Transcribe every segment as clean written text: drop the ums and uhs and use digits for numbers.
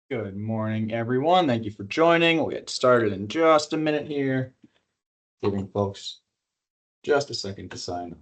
Good morning, everyone. Thank you for joining. We'll get started in just a minute here. Giving folks just a second to sign up.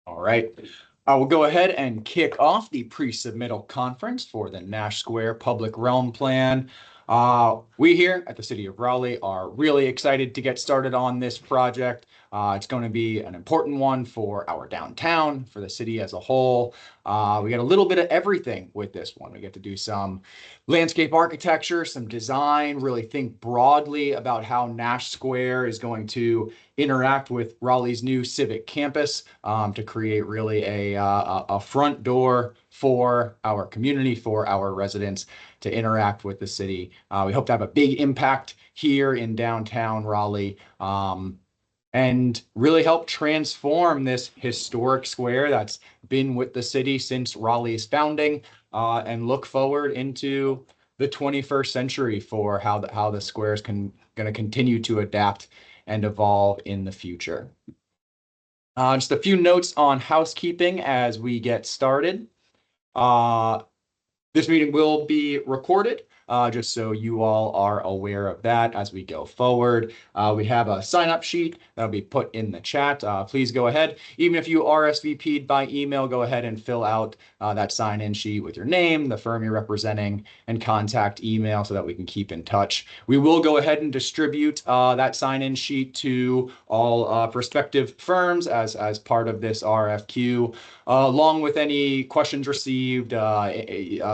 All right. I will go ahead and kick off the pre-submittal conference for the Nash Square Public Realm Plan. We here at the City of Raleigh are really excited to get started on this project. It's going to be an important one for our downtown, for the city as a whole. We get a little bit of everything with this one. We get to do some landscape architecture, some design, really think broadly about how Nash Square is going to interact with Raleigh's new civic campus to create really a front door for our community, for our residents to interact with the city. We hope to have a big impact here in downtown Raleigh and really help transform this historic square that's been with the city since Raleigh's founding and look forward into the 21st century for how the square is going to continue to adapt and evolve in the future. Just a few notes on housekeeping as we get started. This meeting will be recorded, just so you all are aware of that as we go forward. We have a sign-up sheet that'll be put in the chat. Please go ahead. Even if you RSVP'd by email, go ahead and fill out that sign-in sheet with your name, the firm you're representing, and contact email so that we can keep in touch. We will go ahead and distribute that sign-in sheet to all prospective firms as part of this RFQ, along with any questions received,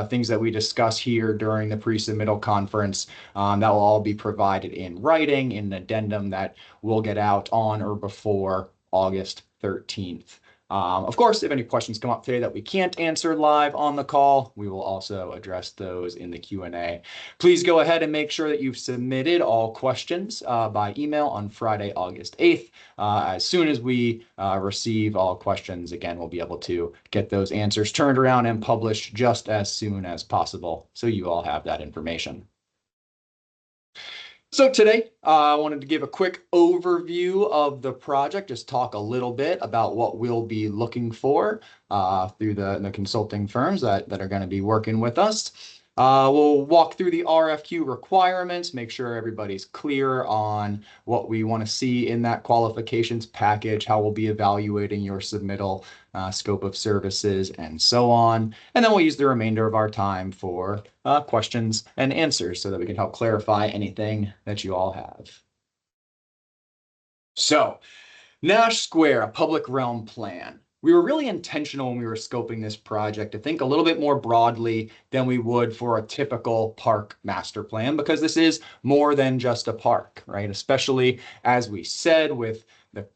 things that we discuss here during the pre-submittal conference. That will all be provided in writing in an addendum that will get out on or before August 13th. Of course, if any questions come up today that we can't answer live on the call, we will also address those in the Q&A. Please go ahead and make sure that you've submitted all questions by email on Friday, August 8th. As soon as we receive all questions, again, we'll be able to get those answers turned around and published just as soon as possible, so you all have that information. So today, I wanted to give a quick overview of the project, just talk a little bit about what we'll be looking for through the consulting firms that are going to be working with us. We'll walk through the RFQ requirements, make sure everybody's clear on what we want to see in that qualifications package, how we'll be evaluating your submittal, scope of services, and so on. And then we'll use the remainder of our time for questions and answers so that we can help clarify anything that you all have. So, Nash Square, a public realm plan. We were really intentional when we were scoping this project to think a little bit more broadly than we would for a typical park master plan, because this is more than just a park, right? Especially as we said, with the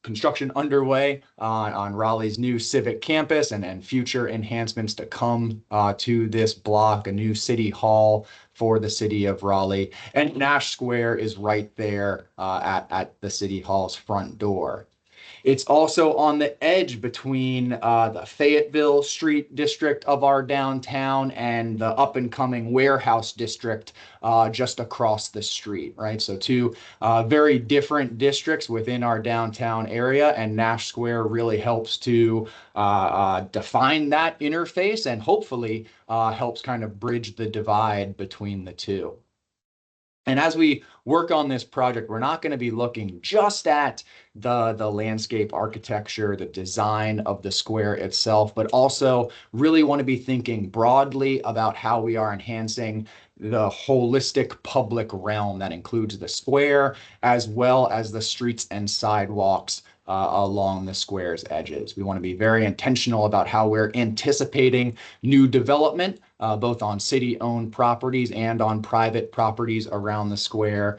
construction underway on Raleigh's new civic campus and future enhancements to come to this block, a new city hall for the city of Raleigh. And Nash Square is right there at the city hall's front door. It's also on the edge between the Fayetteville Street district of our downtown and the up-and-coming warehouse district just across the street, right? So two very different districts within our downtown area, and Nash Square really helps to define that interface and hopefully helps kind of bridge the divide between the two. And as we work on this project, we're not going to be looking just at the landscape architecture, the design of the square itself, but also really want to be thinking broadly about how we are enhancing the holistic public realm that includes the square, as well as the streets and sidewalks along the square's edges. We want to be very intentional about how we're anticipating new development, both on city-owned properties and on private properties around the square.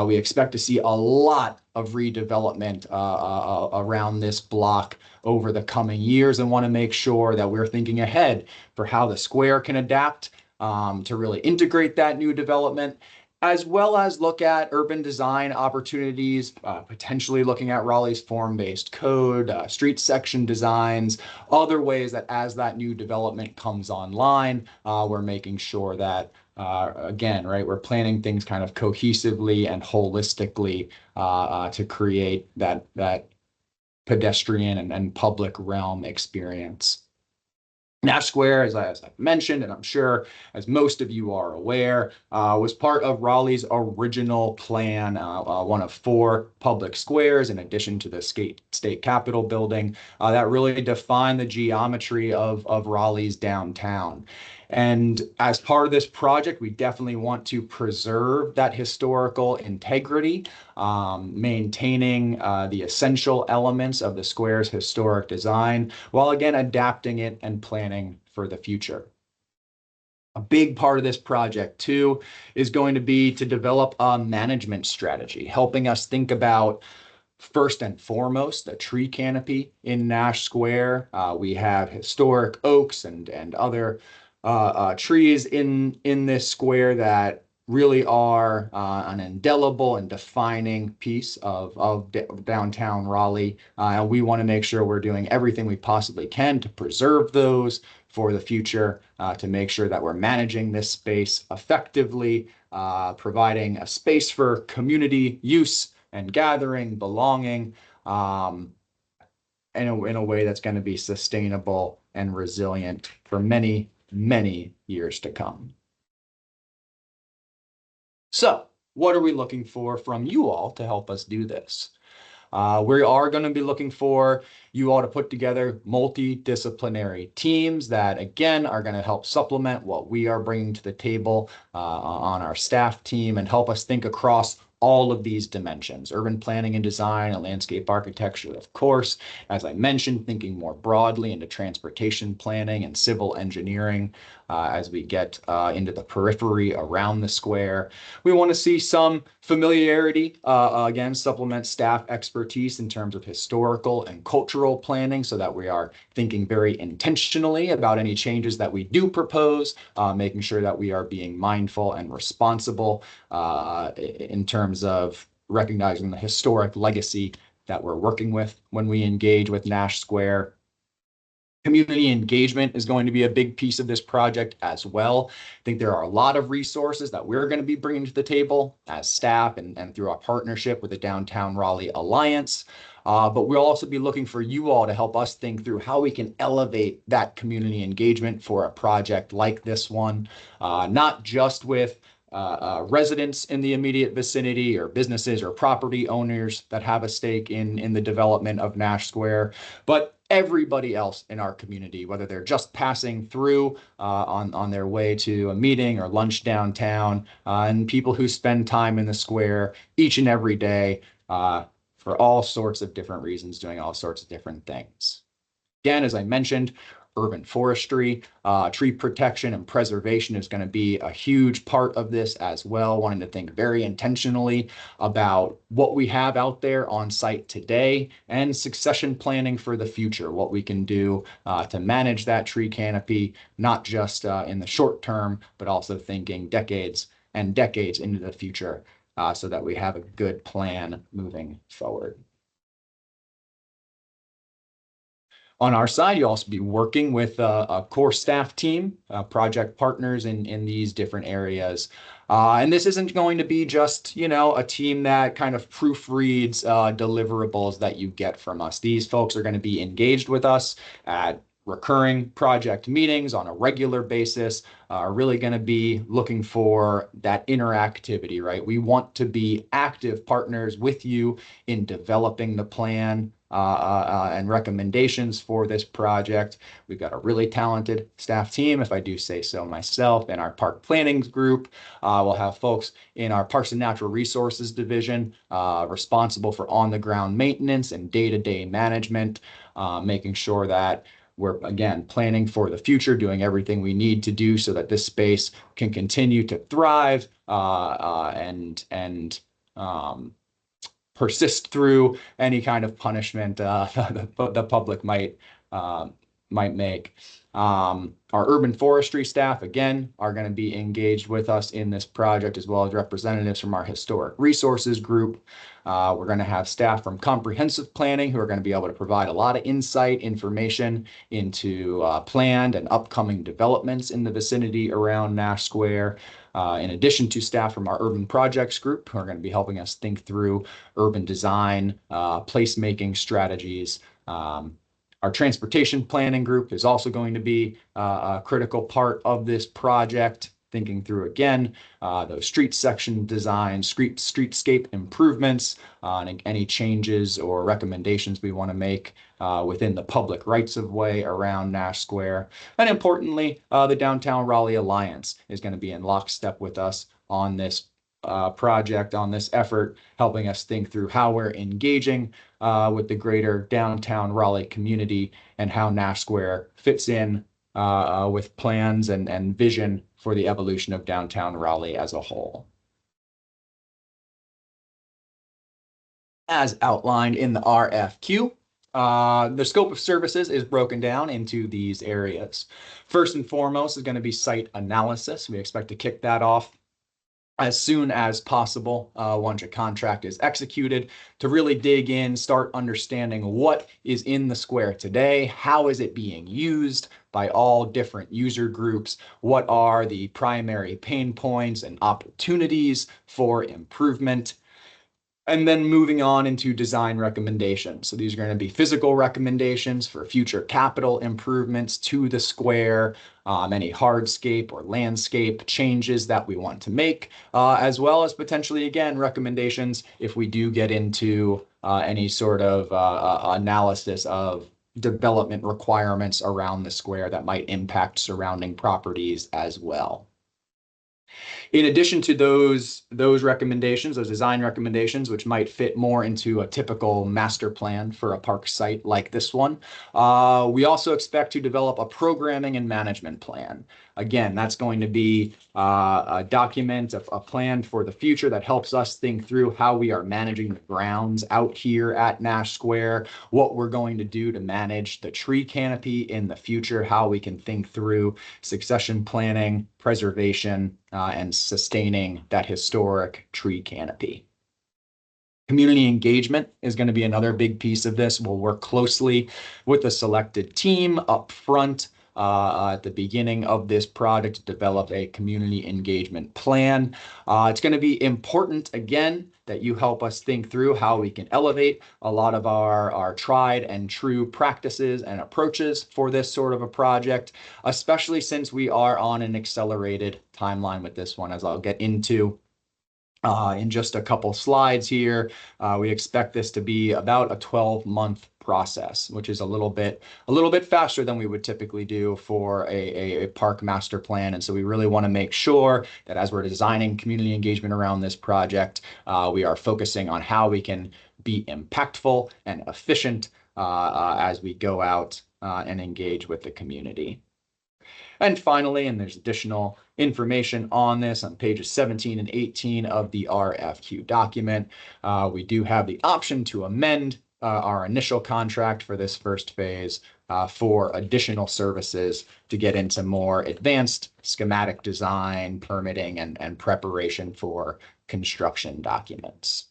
We expect to see a lot of redevelopment around this block over the coming years, and want to make sure that we're thinking ahead for how the square can adapt to really integrate that new development, as well as look at urban design opportunities, potentially looking at Raleigh's form-based code, street section designs, other ways that as that new development comes online, we're making sure that, again, right, we're planning things kind of cohesively and holistically to create that pedestrian and public realm experience. Nash Square, as I've mentioned, and I'm sure as most of you are aware, was part of Raleigh's original plan, one of four public squares in addition to the state capitol building that really defined the geometry of Raleigh's downtown. And as part of this project, we definitely want to preserve that historical integrity, maintaining the essential elements of the square's historic design, while again adapting it and planning for the future. A big part of this project, too, is going to be to develop a management strategy, helping us think about first and foremost, the tree canopy in Nash Square. We have historic oaks and other trees in this square that really are an indelible and defining piece of downtown Raleigh. And we want to make sure we're doing everything we possibly can to preserve those for the future, to make sure that we're managing this space effectively, providing a space for community use and gathering, belonging, in a way that's going to be sustainable and resilient for many, many years to come. So, what are we looking for from you all to help us do this? We are going to be looking for you all to put together multidisciplinary teams that, again, are going to help supplement what we are bringing to the table on our staff team and help us think across all of these dimensions: urban planning and design, and landscape architecture, of course. As I mentioned, thinking more broadly into transportation planning and civil engineering as we get into the periphery around the square. We want to see some familiarity, again, supplement staff expertise in terms of historical and cultural planning so that we are thinking very intentionally about any changes that we do propose, making sure that we are being mindful and responsible in terms of recognizing the historic legacy that we're working with when we engage with Nash Square. Community engagement is going to be a big piece of this project as well. I think there are a lot of resources that we're going to be bringing to the table as staff and through our partnership with the Downtown Raleigh Alliance. But we'll also be looking for you all to help us think through how we can elevate that community engagement for a project like this one, not just with residents in the immediate vicinity or businesses or property owners that have a stake in the development of Nash Square, but everybody else in our community, whether they're just passing through on their way to a meeting or lunch downtown, and people who spend time in the square each and every day for all sorts of different reasons, doing all sorts of different things. Again, as I mentioned, urban forestry, tree protection and preservation is going to be a huge part of this as well, wanting to think very intentionally about what we have out there on site today and succession planning for the future, what we can do to manage that tree canopy, not just in the short term, but also thinking decades and decades into the future so that we have a good plan moving forward. On our side, you'll also be working with a core staff team, project partners in these different areas. And this isn't going to be just, a team that kind of proofreads deliverables that you get from us. These folks are going to be engaged with us at recurring project meetings on a regular basis, are really going to be looking for that interactivity, right? We want to be active partners with you in developing the plan and recommendations for this project. We've got a really talented staff team, if I do say so myself, in our park planning group. We'll have folks in our Parks and Natural Resources division responsible for on-the-ground maintenance and day-to-day management, making sure that we're, again, planning for the future, doing everything we need to do so that this space can continue to thrive and persist through any kind of punishment the public might make. Our urban forestry staff, again, are going to be engaged with us in this project, as well as representatives from our historic resources group. We're going to have staff from comprehensive planning who are going to be able to provide a lot of insight, information into planned and upcoming developments in the vicinity around Nash Square. In addition to staff from our urban projects group who are going to be helping us think through urban design, placemaking strategies. Our transportation planning group is also going to be a critical part of this project, thinking through, again, those street section designs, streetscape improvements, and any changes or recommendations we want to make within the public rights of way around Nash Square. And importantly, the Downtown Raleigh Alliance is going to be in lockstep with us on this project, on this effort, helping us think through how we're engaging with the greater downtown Raleigh community and how Nash Square fits in with plans and vision for the evolution of downtown Raleigh as a whole. As outlined in the RFQ, the scope of services is broken down into these areas. First and foremost is going to be site analysis. We expect to kick that off as soon as possible once a contract is executed, to really dig in, start understanding what is in the square today, how is it being used by all different user groups, what are the primary pain points and opportunities for improvement. And then moving on into design recommendations. So these are going to be physical recommendations for future capital improvements to the square, any hardscape or landscape changes that we want to make, as well as potentially, again, recommendations if we do get into any sort of analysis of development requirements around the square that might impact surrounding properties as well. In addition to those recommendations, those design recommendations, which might fit more into a typical master plan for a park site like this one, we also expect to develop a programming and management plan. Again, that's going to be a document, a plan for the future that helps us think through how we are managing the grounds out here at Nash Square, what we're going to do to manage the tree canopy in the future, how we can think through succession planning, preservation, and sustaining that historic tree canopy. Community engagement is going to be another big piece of this. We'll work closely with the selected team up front at the beginning of this project to develop a community engagement plan. It's going to be important, again, that you help us think through how we can elevate a lot of our tried and true practices and approaches for this sort of a project, especially since we are on an accelerated timeline with this one, as I'll get into in just a couple slides here. We expect this to be about a 12-month process, which is a little bit faster than we would typically do for a park master plan. And so we really want to make sure that as we're designing community engagement around this project, we are focusing on how we can be impactful and efficient as we go out and engage with the community. And finally, and there's additional information on this on pages 17 and 18 of the RFQ document, we do have the option to amend our initial contract for this first phase for additional services to get into more advanced schematic design, permitting, and preparation for construction documents.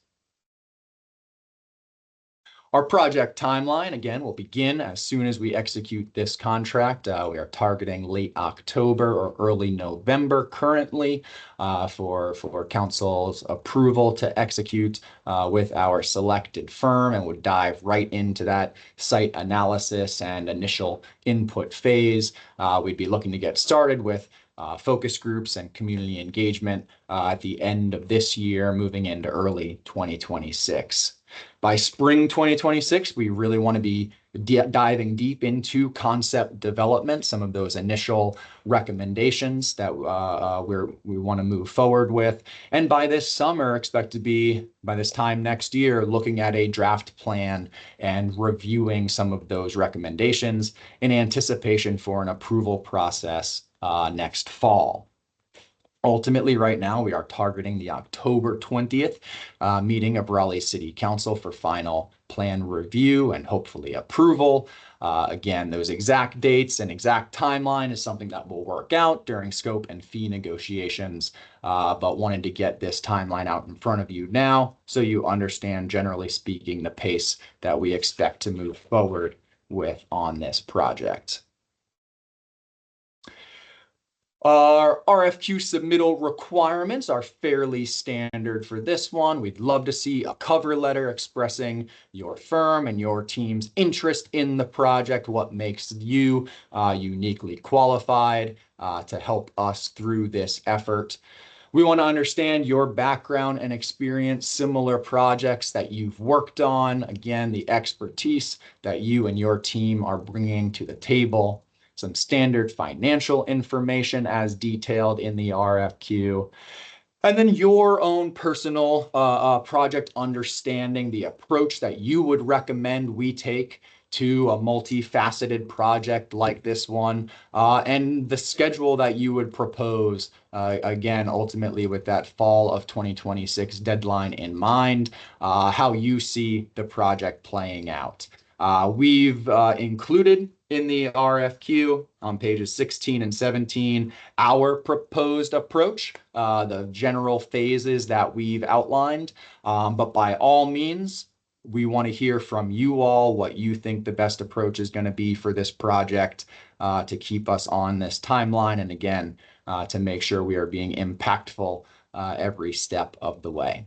Our project timeline, again, will begin as soon as we execute this contract. We are targeting late October or early November currently for council's approval to execute with our selected firm, and would dive right into that site analysis and initial input phase. We'd be looking to get started with focus groups and community engagement at the end of this year, moving into early 2026. By spring 2026, we really want to be diving deep into concept development, some of those initial recommendations that we want to move forward with. And by this summer, expect to be, by this time next year, looking at a draft plan and reviewing some of those recommendations in anticipation for an approval process next fall. Ultimately, right now, we are targeting the October 20th meeting of Raleigh City Council for final plan review and hopefully approval. Again, those exact dates and exact timeline is something that will work out during scope and fee negotiations, but wanted to get this timeline out in front of you now so you understand, generally speaking, the pace that we expect to move forward with on this project. Our RFQ submittal requirements are fairly standard for this one. We'd love to see a cover letter expressing your firm and your team's interest in the project, what makes you uniquely qualified to help us through this effort. We want to understand your background and experience, similar projects that you've worked on. Again, the expertise that you and your team are bringing to the table. Some standard financial information as detailed in the RFQ. And then your own personal project understanding, the approach that you would recommend we take to a multifaceted project like this one, and the schedule that you would propose, again, ultimately with that fall of 2026 deadline in mind, how you see the project playing out. We've included in the RFQ on pages 16 and 17 our proposed approach, the general phases that we've outlined. But by all means, we want to hear from you all what you think the best approach is going to be for this project to keep us on this timeline. And again, to make sure we are being impactful every step of the way.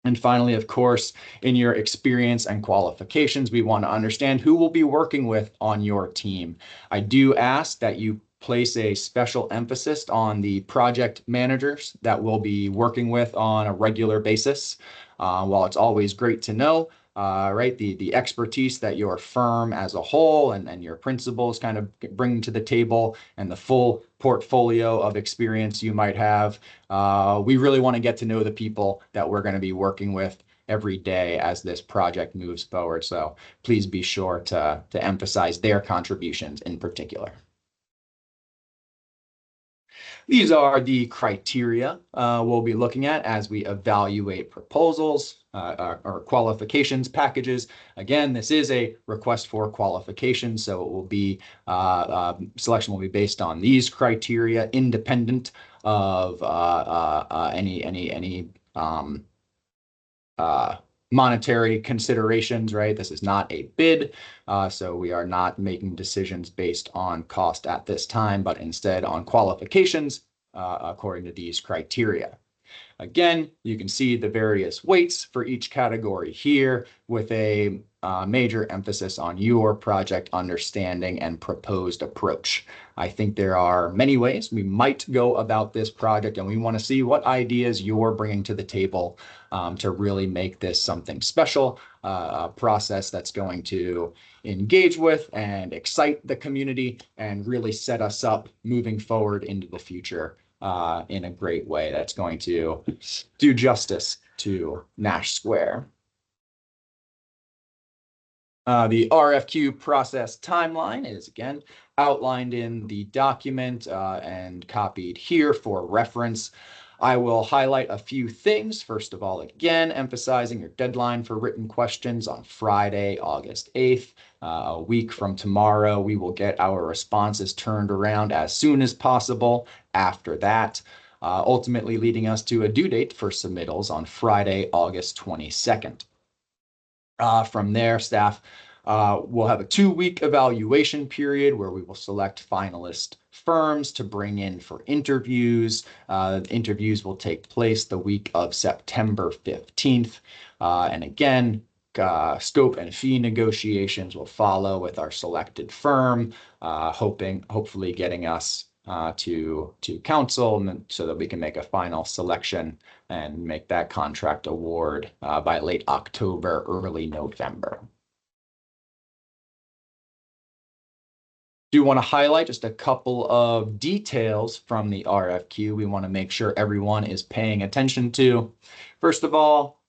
And finally, of course, in your experience and qualifications, we want to understand who we'll be working with on your team. I do ask that you place a special emphasis on the project managers that we'll be working with on a regular basis. While it's always great to know, right, the expertise that your firm as a whole and your principals kind of bring to the table and the full portfolio of experience you might have, we really want to get to know the people that we're going to be working with every day as this project moves forward. So please be sure to emphasize their contributions in particular. These are the criteria we'll be looking at as we evaluate proposals or qualifications packages. Again, this is a request for qualification, so it will be selection will be based on these criteria, independent of any monetary considerations, right? This is not a bid, so we are not making decisions based on cost at this time, but instead on qualifications according to these criteria. Again, you can see the various weights for each category here with a major emphasis on your project understanding and proposed approach. I think there are many ways we might go about this project, and we want to see what ideas you're bringing to the table to really make this something special, a process that's going to engage with and excite the community and really set us up moving forward into the future in a great way that's going to do justice to Nash Square. The RFQ process timeline is, again, outlined in the document and copied here for reference. I will highlight a few things. First of all, again, emphasizing your deadline for written questions on Friday, August 8th. A week from tomorrow, we will get our responses turned around as soon as possible after that, ultimately leading us to a due date for submittals on Friday, August 22nd. From there, staff will have a 2-week evaluation period where we will select finalist firms to bring in for interviews. Interviews will take place the week of September 15th. And again, scope and fee negotiations will follow with our selected firm, hopefully getting us to council so that we can make a final selection and make that contract award by late October, early November. Do want to highlight just a couple of details from the RFQ we want to make sure everyone is paying attention to. First of all,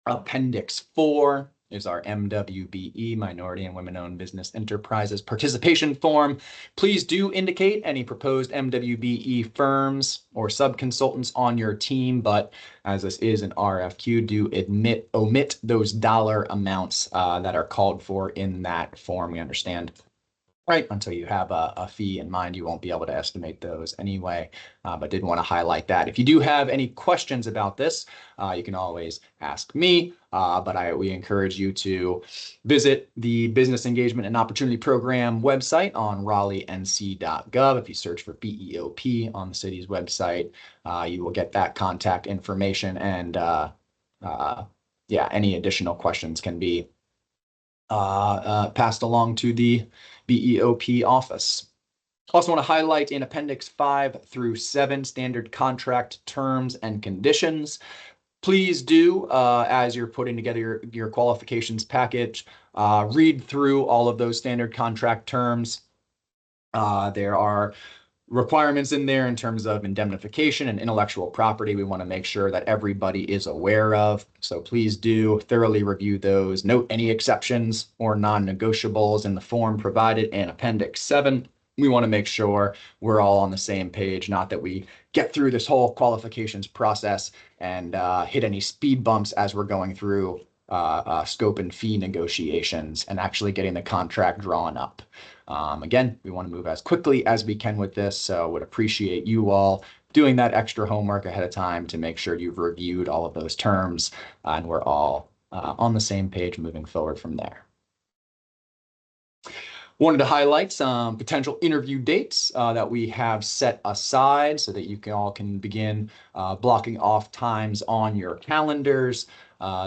Appendix 4 is our MWBE, Minority and Women-Owned Business Enterprises Participation Form. Please do indicate any proposed MWBE firms or subconsultants on your team, but as this is an RFQ, do omit those dollar amounts that are called for in that form. We understand. Right, until you have a fee in mind, you won't be able to estimate those anyway, but did want to highlight that. If you do have any questions about this, you can always ask me, but we encourage you to visit the Business Engagement and Opportunity Program website on raleighNC.gov. If you search for BEOP on the city's website, you will get that contact information, and yeah, any additional questions can be passed along to the BEOP office. Also want to highlight in Appendix 5 through 7 standard contract terms and conditions. Please do, as you're putting together your qualifications package, read through all of those standard contract terms. There are requirements in there in terms of indemnification and intellectual property we want to make sure that everybody is aware of. So please do thoroughly review those. Note any exceptions or non-negotiables in the form provided in Appendix 7. We want to make sure we're all on the same page, not that we get through this whole qualifications process and hit any speed bumps as we're going through scope and fee negotiations and actually getting the contract drawn up. Again, we want to move as quickly as we can with this, so would appreciate you all doing that extra homework ahead of time to make sure you've reviewed all of those terms and we're all on the same page moving forward from there. Wanted to highlight some potential interview dates that we have set aside so that you all can begin blocking off times on your calendars.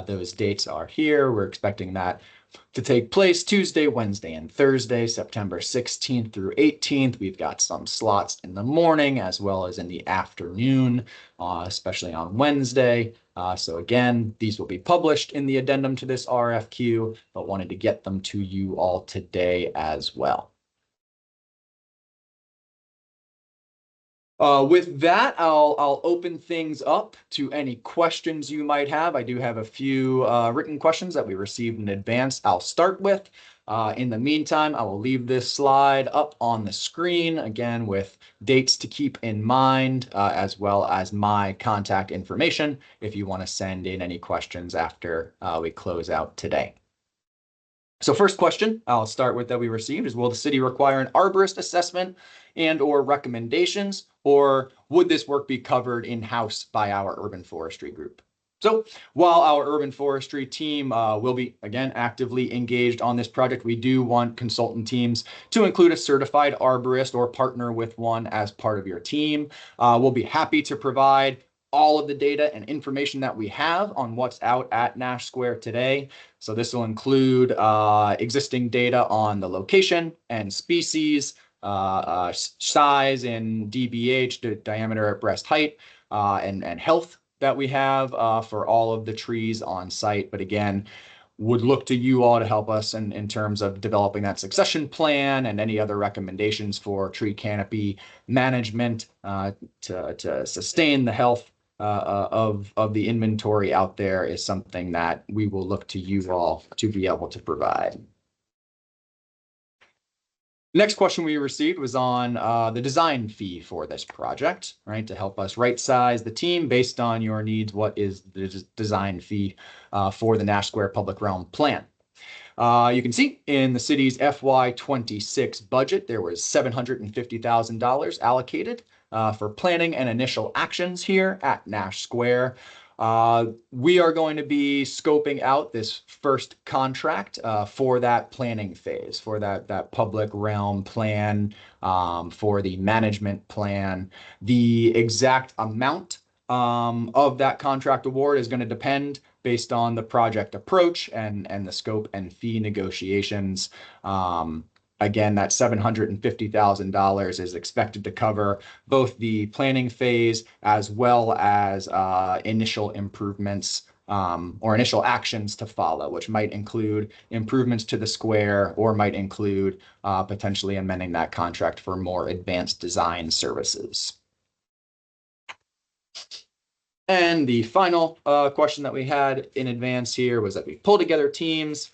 Those dates are here. We're expecting that to take place Tuesday, Wednesday, and Thursday, September 16th through 18th. We've got some slots in the morning as well as in the afternoon, especially on Wednesday. So again, these will be published in the addendum to this RFQ, but wanted to get them to you all today as well. With that, I'll open things up to any questions you might have. I do have a few written questions that we received in advance I'll start with. In the meantime, I will leave this slide up on the screen, again, with dates to keep in mind, as well as my contact information if you want to send in any questions after we close out today. So first question I'll start with that we received is, will the city require an arborist assessment and or recommendations, or would this work be covered in-house by our urban forestry group? So while our urban forestry team will be, again, actively engaged on this project, we do want consultant teams to include a certified arborist or partner with one as part of your team. We'll be happy to provide all of the data and information that we have on what's out at Nash Square today. So this will include existing data on the location and species, size in DBH, the diameter at breast height, and health that we have for all of the trees on site. But again, would look to you all to help us in terms of developing that succession plan and any other recommendations for tree canopy management to sustain the health of the inventory out there is something that we will look to you all to be able to provide. Next question we received was on the design fee for this project, right? To help us right size the team based on your needs. What is the design fee for the Nash Square Public Realm Plan? You can see in the city's FY26 budget, there was $750,000 allocated for planning and initial actions here at Nash Square. We are going to be scoping out this first contract for that planning phase, for that public realm plan, for the management plan. The exact amount of that contract award is going to depend based on the project approach and the scope and fee negotiations. Again, that $750,000 is expected to cover both the planning phase as well as initial improvements or initial actions to follow, which might include improvements to the square or might include potentially amending that contract for more advanced design services. And then the final question that we had in advance here was that we pull together teams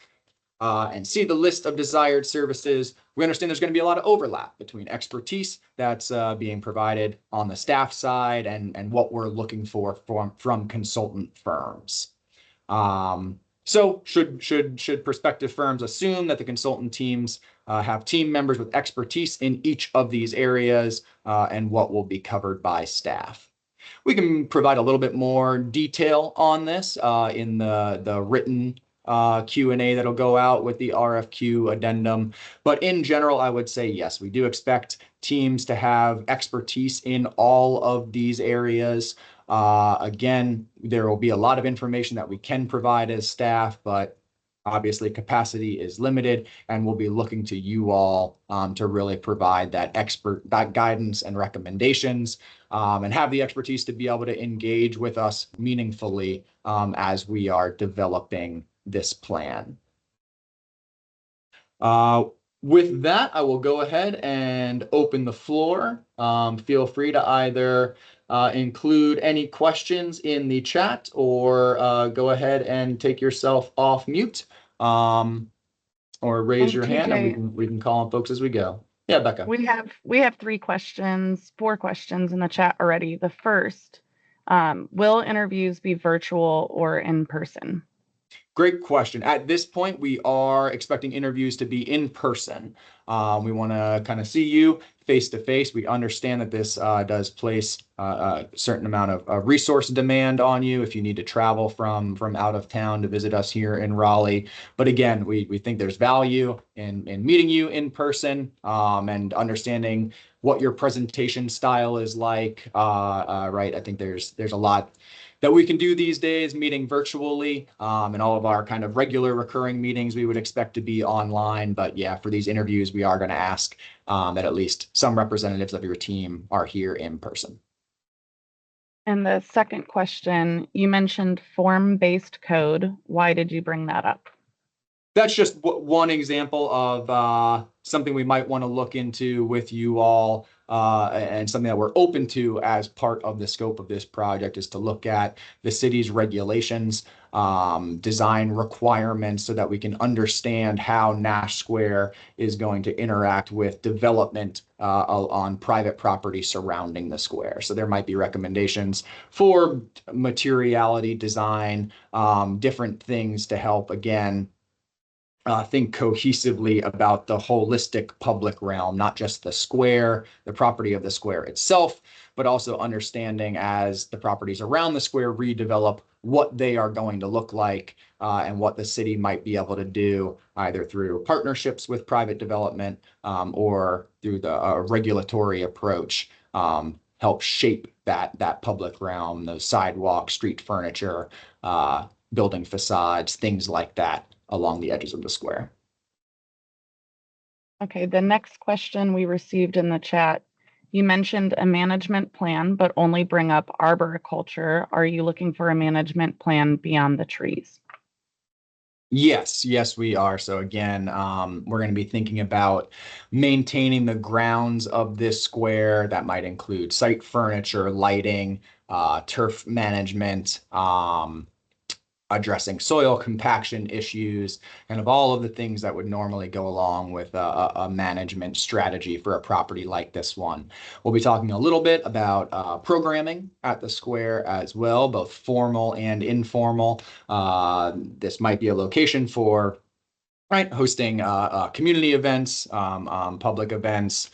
and see the list of desired services. We understand there's going to be a lot of overlap between expertise that's being provided on the staff side and what we're looking for from consultant firms. So should prospective firms assume that the consultant teams have team members with expertise in each of these areas and what will be covered by staff? We can provide a little bit more detail on this in the written Q&A that'll go out with the RFQ addendum. But in general, I would say yes, we do expect teams to have expertise in all of these areas. Again, there will be a lot of information that we can provide as staff, but obviously capacity is limited, and we'll be looking to you all to really provide that guidance and recommendations and have the expertise to be able to engage with us meaningfully as we are developing this plan. With that, I will go ahead and open the floor. Feel free to either include any questions in the chat or go ahead and take yourself off mute or raise your hand, and we can call on folks as we go. Yeah, Becca. We have 4 questions in the chat already. The first, will interviews be virtual or in person? Great question. At this point, we are expecting interviews to be in person. We want to kind of see you face to face. We understand that this does place a certain amount of resource demand on you if you need to travel from out of town to visit us here in Raleigh. But again, we think there's value in meeting you in person and understanding what your presentation style is like. Right. I think there's a lot that we can do these days, meeting virtually, and all of our kind of regular recurring meetings we would expect to be online. But yeah, for these interviews, we are going to ask that at least some representatives of your team are here in person. And the second question, you mentioned form-based code. Why did you bring that up? That's just one example of something we might want to look into with you all, and something that we're open to as part of the scope of this project is to look at the city's regulations, design requirements, so that we can understand how Nash Square is going to interact with development on private property surrounding the square. So there might be recommendations for materiality design, different things to help, again, think cohesively about the holistic public realm, not just the square, the property of the square itself, but also understanding as the properties around the square redevelop what they are going to look like and what the city might be able to do either through partnerships with private development or through the regulatory approach, help shape that public realm, those sidewalks, street furniture, building facades, things like that along the edges of the square. Okay, the next question we received in the chat, you mentioned a management plan, but only bring up arboriculture. Are you looking for a management plan beyond the trees? Yes, we are. So again, we're going to be thinking about maintaining the grounds of this square. That might include site furniture, lighting, turf management, addressing soil compaction issues, kind of all of the things that would normally go along with a management strategy for a property like this one. We'll be talking a little bit about programming at the square as well, both formal and informal. This might be a location for hosting community events, public events,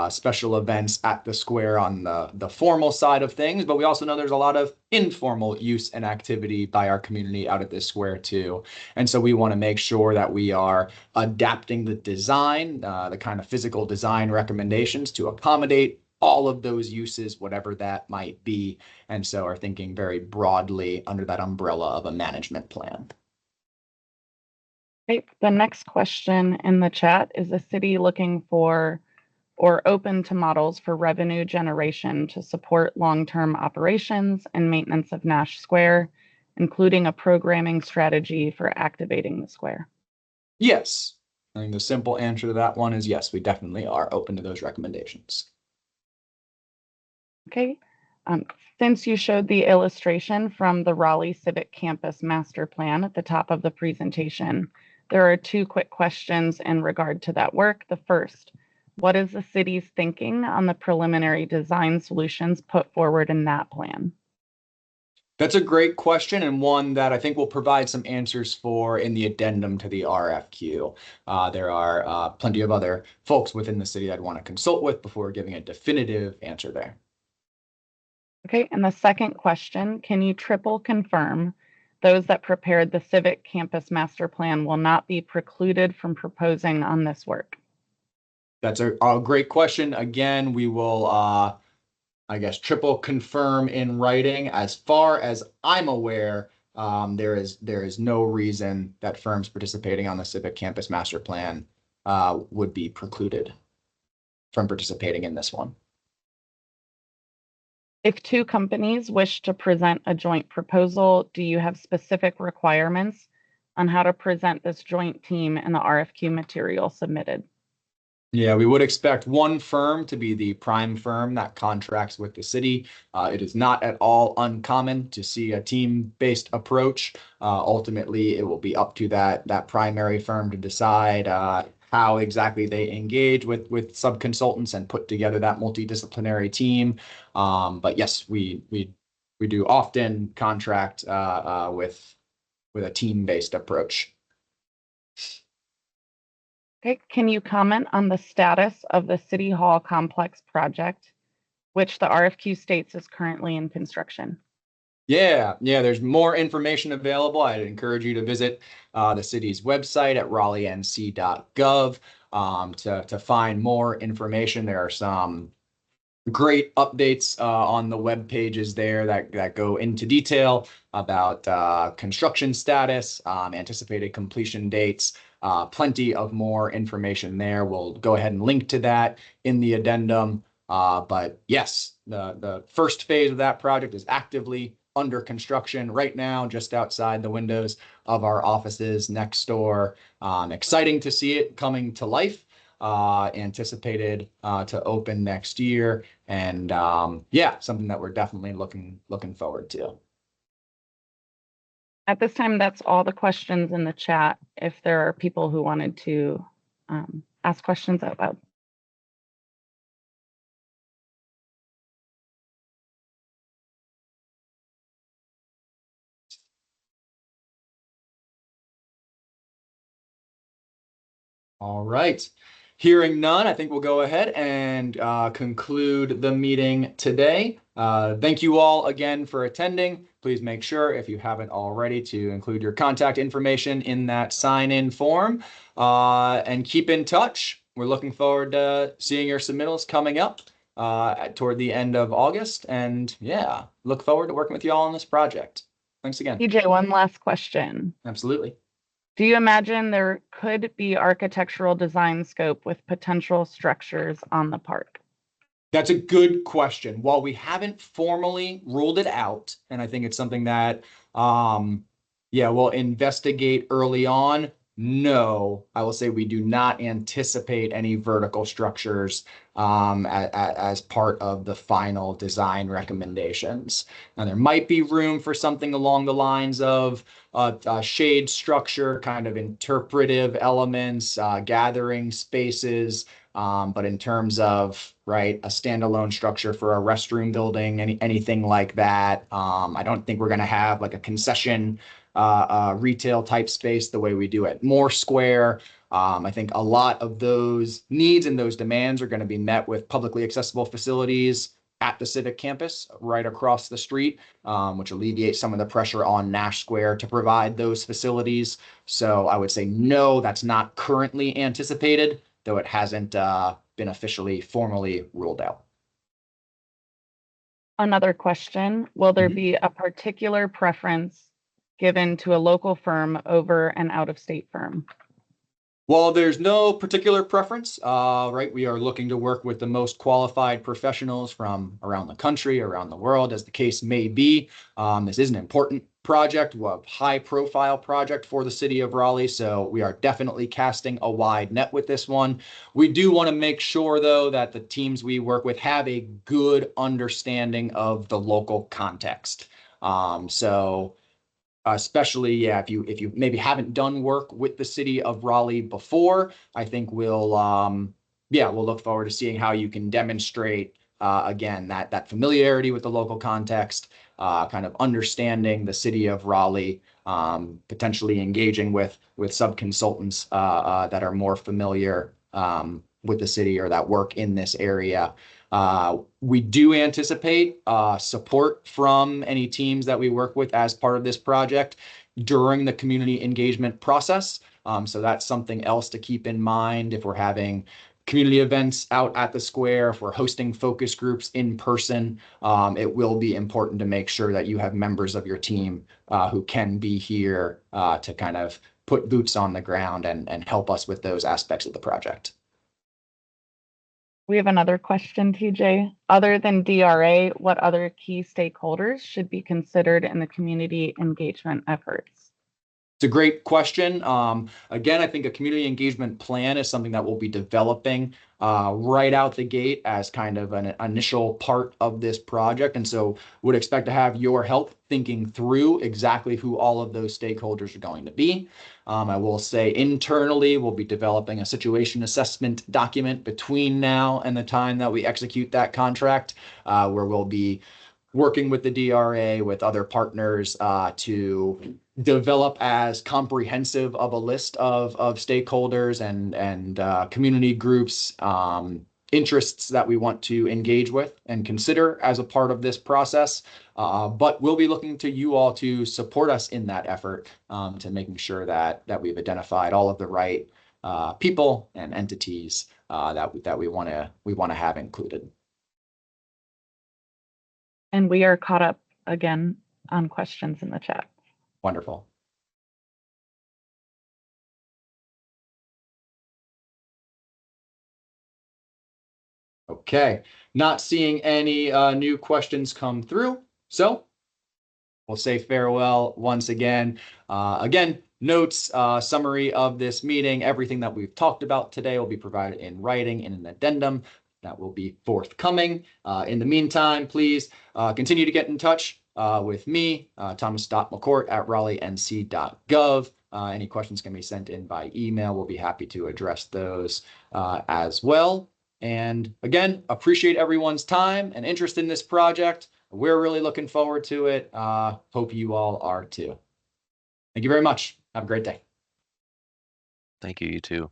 special events at the square on the formal side of things, but we also know there's a lot of informal use and activity by our community out at this square too. And so we want to make sure that we are adapting the design, the kind of physical design recommendations to accommodate all of those uses, whatever that might be. And so are thinking very broadly under that umbrella of a management plan. Okay, the next question in the chat, is the city looking for or open to models for revenue generation to support long-term operations and maintenance of Nash Square, including a programming strategy for activating the square? Yes. I think the simple answer to that one is yes, we definitely are open to those recommendations. Okay. Since you showed the illustration from the Raleigh Civic Campus Master Plan at the top of the presentation, there are two quick questions in regard to that work. The first, what is the city's thinking on the preliminary design solutions put forward in that plan? That's a great question, and one that I think we'll provide some answers for in the addendum to the RFQ. There are plenty of other folks within the city I'd want to consult with before giving a definitive answer there. Okay, and the second question, can you triple confirm those that prepared the Civic Campus Master Plan will not be precluded from proposing on this work? That's a great question. Again, we will, I guess, triple confirm in writing. As far as I'm aware, there is no reason that firms participating on the Civic Campus Master Plan would be precluded from participating in this one. If two companies wish to present a joint proposal, do you have specific requirements on how to present this joint team in the RFQ material submitted? Yeah, we would expect one firm to be the prime firm that contracts with the city. It is not at all uncommon to see a team-based approach. Ultimately, it will be up to that primary firm to decide how exactly they engage with sub-consultants and put together that multidisciplinary team. But yes, we do often contract with a team-based approach. Okay, can you comment on the status of the City Hall complex project, which the RFQ states is currently in construction? Yeah, there's more information available. I'd encourage you to visit the city's website at raleighNC.gov to find more information. There are some great updates on the web pages there that go into detail about construction status, anticipated completion dates, plenty of more information there. We'll go ahead and link to that in the addendum. But yes, the first phase of that project is actively under construction right now, just outside the windows of our offices next door. Exciting to see it coming to life. Anticipated to open next year, and yeah, something that we're definitely looking forward to. At this time, that's all the questions in the chat. If there are people who wanted to ask questions out loud. All right. Hearing none, I think we'll go ahead and conclude the meeting today. Thank you all again for attending. Please make sure, if you haven't already, to include your contact information in that sign-in form and keep in touch. We're looking forward to seeing your submittals coming up toward the end of August. And yeah, look forward to working with you all on this project. Thanks again. TJ, one last question. Absolutely. Do you imagine there could be architectural design scope with potential structures on the park? That's a good question. While we haven't formally ruled it out, and I think it's something that, we'll investigate early on. No, I will say we do not anticipate any vertical structures as part of the final design recommendations. Now, there might be room for something along the lines of a shade structure, kind of interpretive elements, gathering spaces. But in terms of a standalone structure for a restroom building, anything like that, I don't think we're going to have like a concession retail type space the way we do at Moore Square. I think a lot of those needs and those demands are going to be met with publicly accessible facilities at the Civic Campus right across the street, which alleviates some of the pressure on Nash Square to provide those facilities. So I would say no, that's not currently anticipated, though it hasn't been officially formally ruled out. Another question, will there be a particular preference given to a local firm over an out-of-state firm? Well, there's no particular preference, right? We are looking to work with the most qualified professionals from around the country, around the world, as the case may be. This is an important project, a high profile project for the city of Raleigh. So we are definitely casting a wide net with this one. We do want to make sure, though, that the teams we work with have a good understanding of the local context. So especially, yeah, if you maybe haven't done work with the city of Raleigh before, I think we'll look forward to seeing how you can demonstrate again that familiarity with the local context, kind of understanding the city of Raleigh, potentially engaging with sub-consultants that are more familiar with the city or that work in this area. We do anticipate support from any teams that we work with as part of this project during the community engagement process. So that's something else to keep in mind if we're having community events out at the square, if we're hosting focus groups in person. It will be important to make sure that you have members of your team who can be here to kind of put boots on the ground and help us with those aspects of the project. We have another question, TJ. Other than DRA, what other key stakeholders should be considered in the community engagement efforts? It's a great question. Again, I think a community engagement plan is something that we'll be developing right out the gate as kind of an initial part of this project. And so would expect to have your help thinking through exactly who all of those stakeholders are going to be. I will say internally, we'll be developing a situation assessment document between now and the time that we execute that contract, where we'll be working with the DRA, with other partners to develop as comprehensive of a list of stakeholders and community groups, interests that we want to engage with and consider as a part of this process. But we'll be looking to you all to support us in that effort, to making sure that we've identified all of the right people and entities that we want to have included. And we are caught up again on questions in the chat. Wonderful. Okay, not seeing any new questions come through. So we'll say farewell once again. Again, notes, summary of this meeting, everything that we've talked about today will be provided in writing in an addendum that will be forthcoming. In the meantime, please continue to get in touch with me, Thomas.McCourt at RaleighNC.gov. Any questions can be sent in by email. We'll be happy to address those as well. And again, appreciate everyone's time and interest in this project. We're really looking forward to it. Hope you all are too. Thank you very much. Have a great day. Thank you, you too.